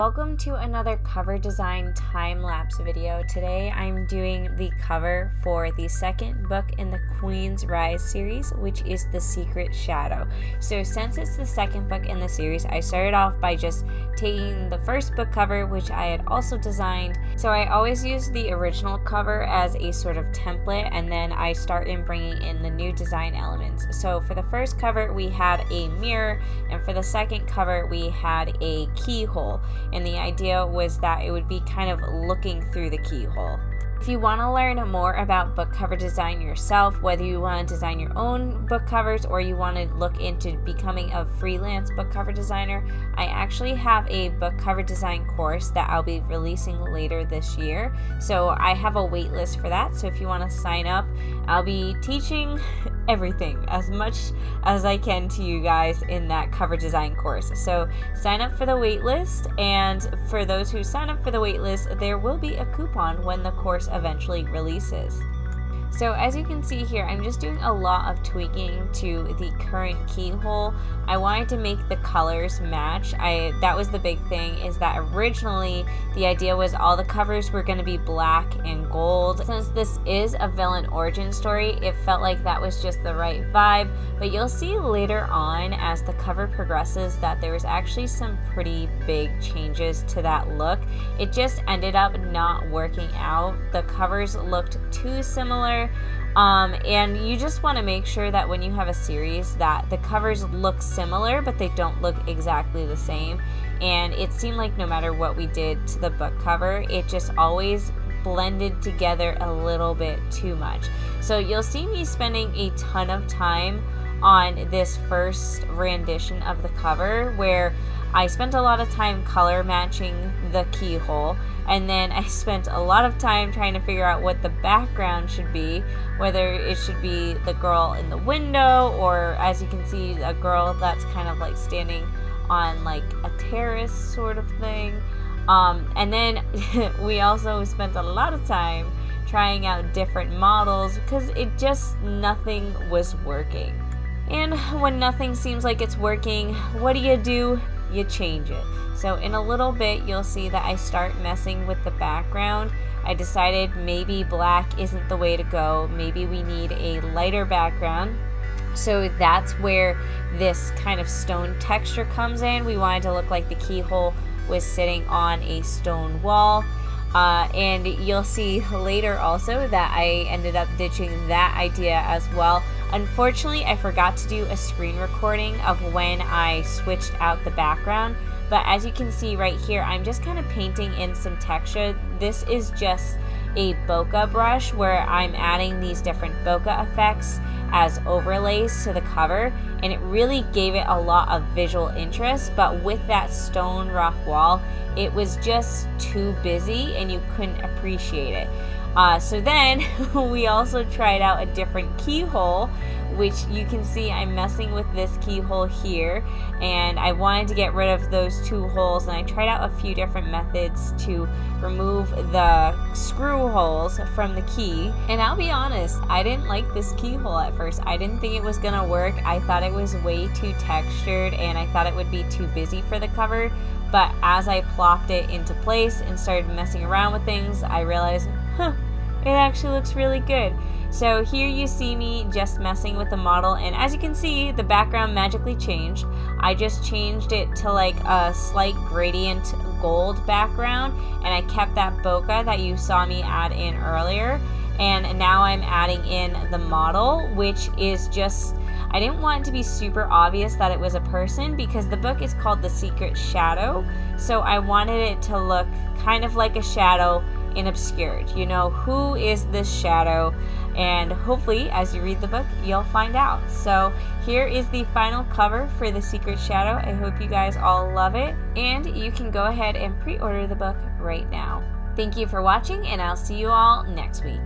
Welcome to another cover design time-lapse video. Today I'm doing the cover for the second book in the Queen's Rise series, which is The Secret Shadow. So since it's the second book in the series, I started off by just taking the first book cover, which I had also designed. So I always use the original cover as a sort of template, and then I start in bringing in the new design elements. So for the first cover we had a mirror, and for the second cover we had a keyhole. And the idea was that it would be kind of looking through the keyhole. If you want to learn more about book cover design yourself, whether you want to design your own book covers or you want to look into becoming a freelance book cover designer, I actually have a book cover design course that I'll be releasing later this year. So I have a wait list for that. So if you want to sign up, I'll be teaching everything as much as I can to you guys in that cover design course. So sign up for the wait list, and for those who sign up for the wait list, there will be a coupon when the course eventually releases. So as you can see here, I'm just doing a lot of tweaking to the current keyhole. I wanted to make the colors match. That was the big thing, is that originally the idea was all the covers were going to be black and gold. Since this is a villain origin story, it felt like that was just the right vibe, but you'll see later on as the cover progresses that there was actually some pretty big changes to that look. It just ended up not working out. The covers looked too similar. And you just want to make sure that when you have a series that the covers look similar but they don't look exactly the same. And it seemed like no matter what we did to the book cover, it just always blended together a little bit too much. So you'll see me spending a ton of time on this first rendition of the cover, where I spent a lot of time color matching the keyhole, and then I spent a lot of time trying to figure out what the background should be, whether it should be the girl in the window, or as you can see, a girl that's kind of like standing on like a terrace sort of thing. And then we also spent a lot of time trying out different models because nothing was working. And when nothing seems like it's working, what do? You change it. So in a little bit, you'll see that I start messing with the background. I decided maybe black isn't the way to go. Maybe we need a lighter background. So that's where this kind of stone texture comes in. We wanted to look like the keyhole was sitting on a stone wall. And you'll see later also that I ended up ditching that idea as well. Unfortunately, I forgot to do a screen recording of when I switched out the background, but as you can see right here, I'm just kind of painting in some texture. This is just a bokeh brush where I'm adding these different bokeh effects as overlays to the cover, and it really gave it a lot of visual interest. But with that stone rock wall, it was just too busy and you couldn't appreciate it. So then we also tried out a different keyhole, which you can see I'm messing with this keyhole here, and I wanted to get rid of those two holes, and I tried out a few different methods to remove the screw holes from the key. And I'll be honest, I didn't like this keyhole at first. I didn't think it was gonna work. I thought it was way too textured and I thought it would be too busy for the cover. But as I plopped it into place and started messing around with things, I realized, it actually looks really good. So here you see me just messing with the model, and as you can see, the background magically changed. I just changed it to like a slight gradient gold background, and I kept that bokeh that you saw me add in earlier. And now I'm adding in the model, which is just, I didn't want it to be super obvious that it was a person because the book is called The Secret Shadow. So I wanted it to look kind of like a shadow and obscured. You know, who is this shadow? And hopefully as you read the book, you'll find out. So here is the final cover for The Secret Shadow. I hope you guys all love it, and you can go ahead and pre-order the book right now. Thank you for watching, and I'll see you all next week.